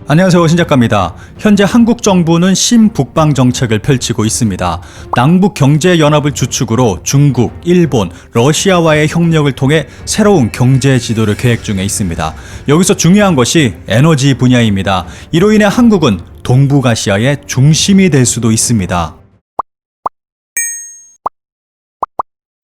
안녕하세요, 신작가입니다. 현재 한국 정부는 신북방 정책을 펼치고 있습니다. 남북 경제연합을 주축으로 중국, 일본, 러시아와의 협력을 통해 새로운 경제 지도를 계획 중에 있습니다. 여기서 중요한 것이 에너지 분야입니다. 이로 인해 한국은 동북아시아의 중심이 될 수도 있습니다.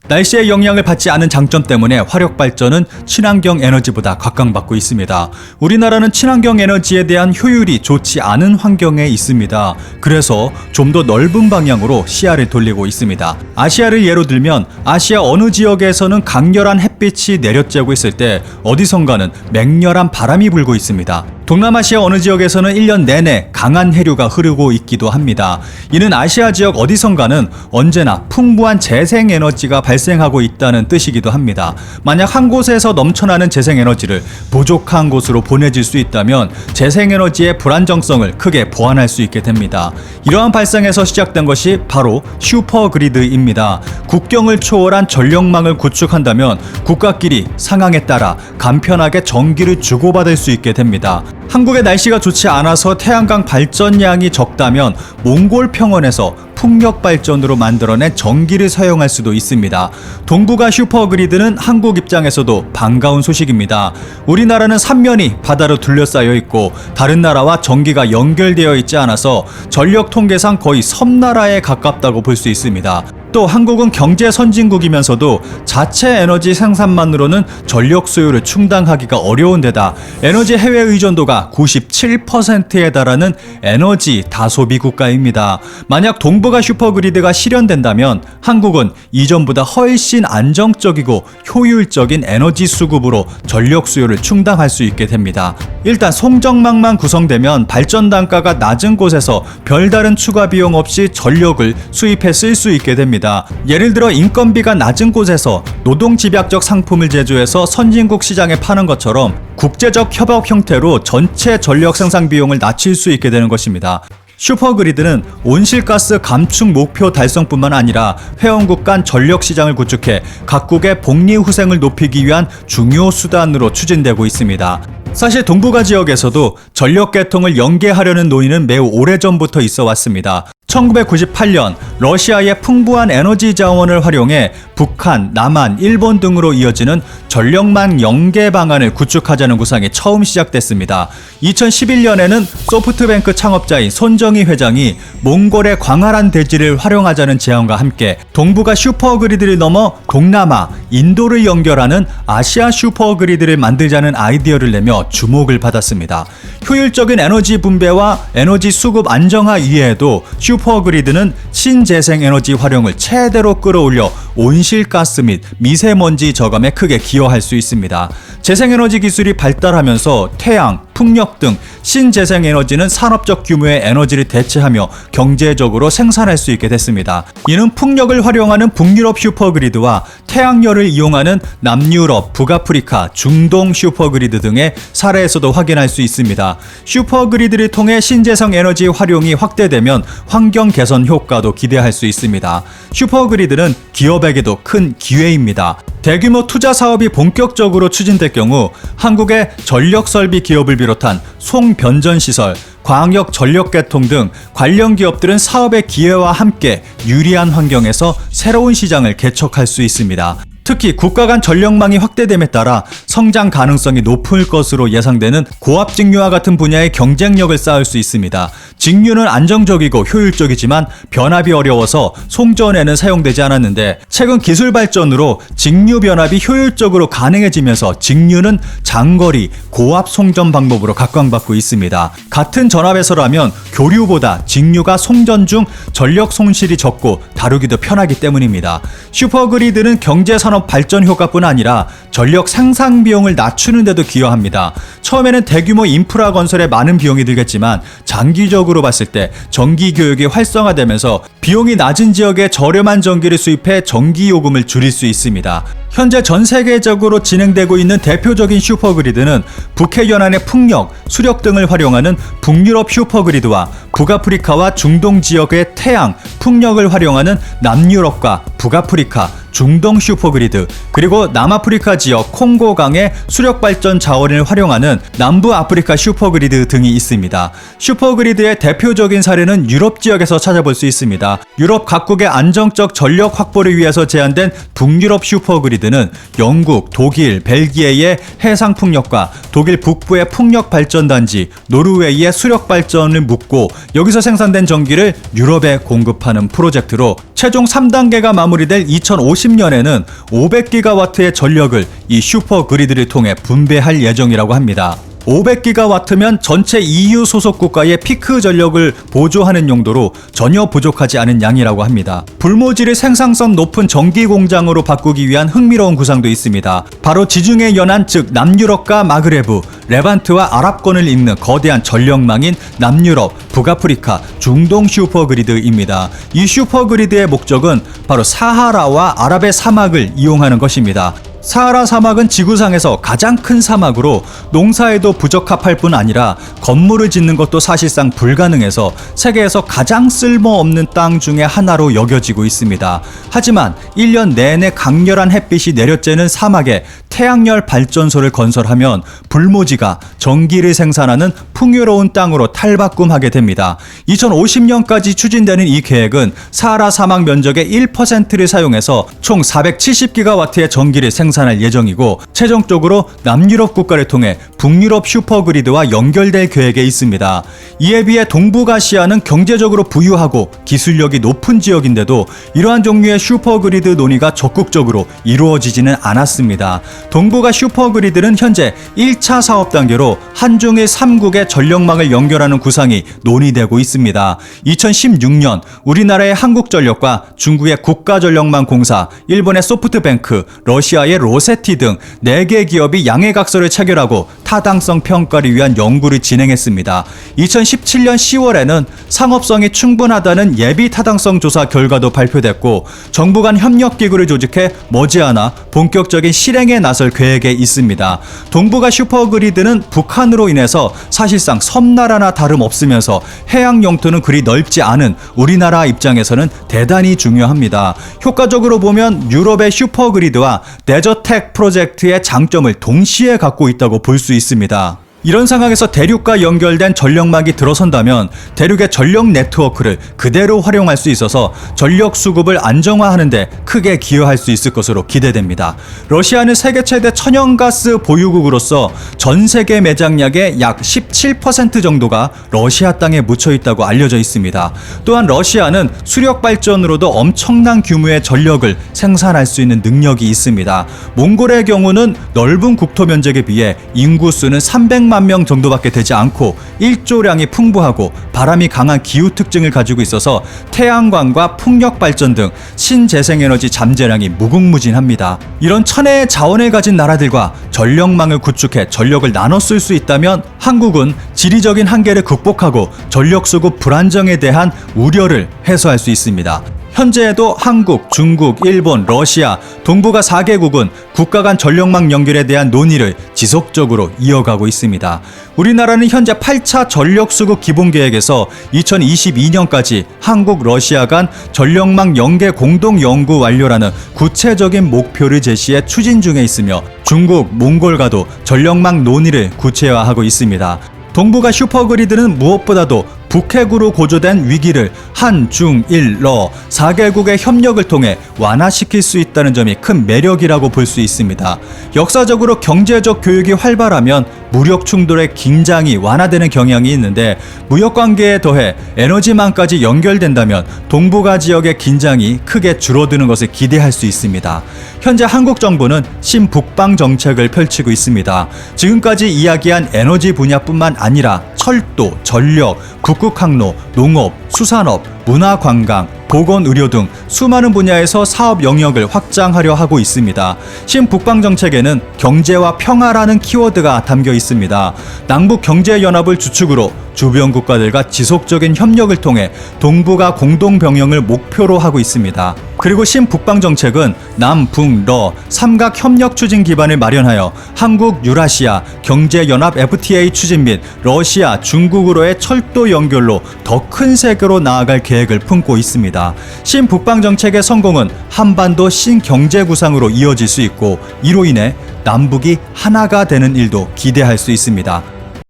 날씨의 영향을 받지 않은 장점 때문에 화력 발전은 친환경 에너지보다 각광받고 있습니다. 우리나라는 친환경 에너지에 대한 효율이 좋지 않은 환경에 있습니다. 그래서 좀 더 넓은 방향으로 시야를 돌리고 있습니다. 아시아를 예로 들면 아시아 어느 지역에서는 강렬한 햇빛이 내려쬐고 있을 때 어디선가는 맹렬한 바람이 불고 있습니다. 동남아시아 어느 지역에서는 1년 내내 강한 해류가 흐르고 있기도 합니다. 이는 아시아 지역 어디선가는 언제나 풍부한 재생에너지가 발생하고 있다는 뜻이기도 합니다. 만약 한 곳에서 넘쳐나는 재생에너지를 부족한 곳으로 보내질 수 있다면 재생에너지의 불안정성을 크게 보완할 수 있게 됩니다. 이러한 발상에서 시작된 것이 바로 슈퍼그리드입니다. 국경을 초월한 전력망을 구축한다면 국가끼리 상황에 따라 간편하게 전기를 주고받을 수 있게 됩니다. 한국의 날씨가 좋지 않아서 태양광 발전량이 적다면 몽골 평원에서 풍력 발전으로 만들어낸 전기를 사용할 수도 있습니다. 동북아 슈퍼그리드는 한국 입장에서도 반가운 소식입니다. 우리나라는 삼면이 바다로 둘러싸여 있고 다른 나라와 전기가 연결되어 있지 않아서 전력 통계상 거의 섬나라에 가깝다고 볼 수 있습니다. 또 한국은 경제 선진국이면서도 자체 에너지 생산만으로는 전력 수요를 충당하기가 어려운 데다 에너지 해외 의존도가 97%에 달하는 에너지 다소비 국가입니다. 만약 동북아 슈퍼그리드가 실현된다면 한국은 이전보다 훨씬 안정적이고 효율적인 에너지 수급으로 전력 수요를 충당할 수 있게 됩니다. 일단 송정망만 구성되면 발전 단가가 낮은 곳에서 별다른 추가 비용 없이 전력을 수입해 쓸 수 있게 됩니다. 예를 들어 인건비가 낮은 곳에서 노동집약적 상품을 제조해서 선진국 시장에 파는 것처럼 국제적 협업 형태로 전체 전력 생산 비용을 낮출 수 있게 되는 것입니다. 슈퍼그리드는 온실가스 감축 목표 달성뿐만 아니라 회원국 간 전력 시장을 구축해 각국의 복리후생을 높이기 위한 중요 수단으로 추진되고 있습니다. 사실 동북아 지역에서도 전력 개통을 연계하려는 논의는 매우 오래전부터 있어 왔습니다. 1998년 러시아의 풍부한 에너지 자원을 활용해 북한, 남한, 일본 등으로 이어지는 전력망 연계 방안을 구축하자는 구상이 처음 시작됐습니다. 2011년에는 소프트뱅크 창업자인 손정희 회장이 몽골의 광활한 대지를 활용하자는 제안과 함께 동북아 슈퍼그리드를 넘어 동남아, 인도를 연결하는 아시아 슈퍼그리드를 만들자는 아이디어를 내며 주목을 받았습니다. 효율적인 에너지 분배와 에너지 수급 안정화 이외에도 슈퍼그리드는 신재생 에너지 활용을 최대로 끌어올려 온실가스 및 미세먼지 저감에 크게 기여할 수 있습니다. 재생에너지 기술이 발달하면서 태양, 풍력 등 신재생에너지는 산업적 규모의 에너지를 대체하며 경제적으로 생산할 수 있게 됐습니다. 이는 풍력을 활용하는 북유럽 슈퍼그리드와 태양열을 이용하는 남유럽, 북아프리카, 중동 슈퍼그리드 등의 사례에서도 확인할 수 있습니다. 슈퍼그리드를 통해 신재생 에너지 활용이 확대되면 환경 개선 효과도 기대할 수 있습니다. 슈퍼그리드는 기업에게도 큰 기회입니다. 대규모 투자 사업이 본격적으로 추진될 경우 한국의 전력 설비 기업을 비롯한 송변전시설, 광역 전력 개통 등 관련 기업들은 사업의 기회와 함께 유리한 환경에서 새로운 시장을 개척할 수 있습니다. 특히 국가 간 전력망이 확대됨에 따라 성장 가능성이 높을 것으로 예상되는 고압 직류와 같은 분야의 경쟁력을 쌓을 수 있습니다. 직류는 안정적이고 효율적이지만 변압이 어려워서 송전에는 사용되지 않았는데 최근 기술 발전으로 직류 변압이 효율적으로 가능해지면서 직류는 장거리 고압 송전 방법으로 각광받고 있습니다. 같은 전압에서라면 교류보다 직류가 송전 중 전력 손실이 적고 다루기도 편하기 때문입니다. 슈퍼그리드는 경제산업 발전 효과뿐 아니라 전력 생산 비용을 낮추는 데도 기여합니다. 처음에는 대규모 인프라 건설에 많은 비용이 들겠지만 장기적으로 봤을 때 전기 교육이 활성화되면서 비용이 낮은 지역에 저렴한 전기를 수입해 전기 요금을 줄일 수 있습니다. 현재 전 세계적으로 진행되고 있는 대표적인 슈퍼그리드는 북해연안의 풍력, 수력 등을 활용하는 북유럽 슈퍼그리드와 북아프리카와 중동 지역의 태양, 풍력을 활용하는 남유럽과 북아프리카, 중동 슈퍼그리드, 그리고 남아프리카 지역 콩고강의 수력발전 자원을 활용하는 남부아프리카 슈퍼그리드 등이 있습니다. 슈퍼그리드의 대표적인 사례는 유럽 지역에서 찾아볼 수 있습니다. 유럽 각국의 안정적 전력 확보를 위해서 제안된 북유럽 슈퍼그리드는 영국, 독일, 벨기에의 해상풍력과 독일 북부의 풍력발전단지, 노르웨이의 수력발전을 묶고 여기서 생산된 전기를 유럽에 공급하는 프로젝트로 최종 3단계가 마무리될 2050년에는 500기가와트의 전력을 이 슈퍼그리드를 통해 분배할 예정이라고 합니다. 500기가와트면 전체 EU 소속 국가의 피크 전력을 보조하는 용도로 전혀 부족하지 않은 양이라고 합니다. 불모지를 생산성 높은 전기 공장으로 바꾸기 위한 흥미로운 구상도 있습니다. 바로 지중해 연안 즉 남유럽과 마그레브, 레반트와 아랍권을 잇는 거대한 전력망인 남유럽, 북아프리카, 중동 슈퍼그리드입니다. 이 슈퍼그리드의 목적은 바로 사하라와 아랍의 사막을 이용하는 것입니다. 사하라 사막은 지구상에서 가장 큰 사막으로 농사에도 부적합할 뿐 아니라 건물을 짓는 것도 사실상 불가능해서 세계에서 가장 쓸모없는 땅 중에 하나로 여겨지고 있습니다. 하지만 1년 내내 강렬한 햇빛이 내려쬐는 사막에 태양열 발전소를 건설하면 불모지가 전기를 생산하는 풍요로운 땅으로 탈바꿈하게 됩니다. 2050년까지 추진되는 이 계획은 사하라 사막 면적의 1%를 사용해서 총 470기가와트의 전기를 생산할 예정이고 최종적으로 남유럽 국가를 통해 북유럽 슈퍼그리드와 연결될 계획에 있습니다. 이에 비해 동북아시아는 경제적으로 부유하고 기술력이 높은 지역인데도 이러한 종류의 슈퍼그리드 논의가 적극적으로 이루어지지는 않았습니다. 동북아 슈퍼그리드는 현재 1차 사업 단계로 한중일 3국의 전력망을 연결하는 구상이 논의되고 있습니다. 2016년 우리나라의 한국전력과 중국의 국가전력망공사, 일본의 소프트뱅크, 러시아의 로세티 등 4개 기업이 양해각서를 체결하고 타당성 평가를 위한 연구를 진행했습니다. 2017년 10월에는 상업성이 충분하다는 예비 타당성 조사 결과도 발표됐고 정부 간 협력기구를 조직해 머지않아 본격적인 실행에 나설 계획에 있습니다. 동북아 슈퍼그리드는 북한으로 인해서 사실상 섬나라나 다름없으면서 해양 영토는 그리 넓지 않은 우리나라 입장에서는 대단히 중요합니다. 효과적으로 보면 유럽의 슈퍼그리드와 데저텍 프로젝트의 장점을 동시에 갖고 있다고 볼 수 있습니다. 이런 상황에서 대륙과 연결된 전력망이 들어선다면 대륙의 전력 네트워크를 그대로 활용할 수 있어서 전력 수급을 안정화하는 데 크게 기여할 수 있을 것으로 기대됩니다. 러시아는 세계 최대 천연가스 보유국으로서 전 세계 매장량의 약 17% 정도가 러시아 땅에 묻혀 있다고 알려져 있습니다. 또한 러시아는 수력 발전으로도 엄청난 규모의 전력을 생산할 수 있는 능력이 있습니다. 몽골의 경우는 넓은 국토 면적에 비해 인구수는 300만 명 정도밖에 되지 않고 일조량이 풍부하고 바람이 강한 기후 특징을 가지고 있어서 태양광과 풍력 발전 등 신재생에너지 잠재량이 무궁무진합니다. 이런 천혜의 자원을 가진 나라들과 전력망을 구축해 전력을 나눠 쓸 수 있다면 한국은 지리적인 한계를 극복하고 전력 수급 불안정에 대한 우려를 해소할 수 있습니다. 현재에도 한국, 중국, 일본, 러시아, 동북아 4개국은 국가 간 전력망 연결에 대한 논의를 지속적으로 이어가고 있습니다. 우리나라는 현재 8차 전력수급 기본계획에서 2022년까지 한국, 러시아 간 전력망 연계 공동 연구 완료라는 구체적인 목표를 제시해 추진 중에 있으며 중국, 몽골과도 전력망 논의를 구체화하고 있습니다. 동북아 슈퍼그리드는 무엇보다도 북핵으로 고조된 위기를 한, 중, 일, 러 4개국의 협력을 통해 완화시킬 수 있다는 점이 큰 매력이라고 볼 수 있습니다. 역사적으로 경제적 교육이 활발하면 무력 충돌의 긴장이 완화되는 경향이 있는데 무역관계에 더해 에너지망까지 연결된다면 동북아 지역의 긴장이 크게 줄어드는 것을 기대할 수 있습니다. 현재 한국 정부는 신북방 정책을 펼치고 있습니다. 지금까지 이야기한 에너지 분야뿐만 아니라 철도, 전력, 북극항로, 농업, 수산업, 문화관광, 보건의료 등 수많은 분야에서 사업 영역을 확장하려 하고 있습니다. 신북방정책에는 경제와 평화라는 키워드가 담겨 있습니다. 남북경제연합을 주축으로 주변 국가들과 지속적인 협력을 통해 동북아 공동병영을 목표로 하고 있습니다. 그리고 신북방 정책은 남북러 삼각 협력 추진 기반을 마련하여 한국 유라시아 경제연합 FTA 추진 및 러시아 중국으로의 철도 연결로 더 큰 세계로 나아갈 계획을 품고 있습니다. 신북방 정책의 성공은 한반도 신경제 구상으로 이어질 수 있고 이로 인해 남북이 하나가 되는 일도 기대할 수 있습니다.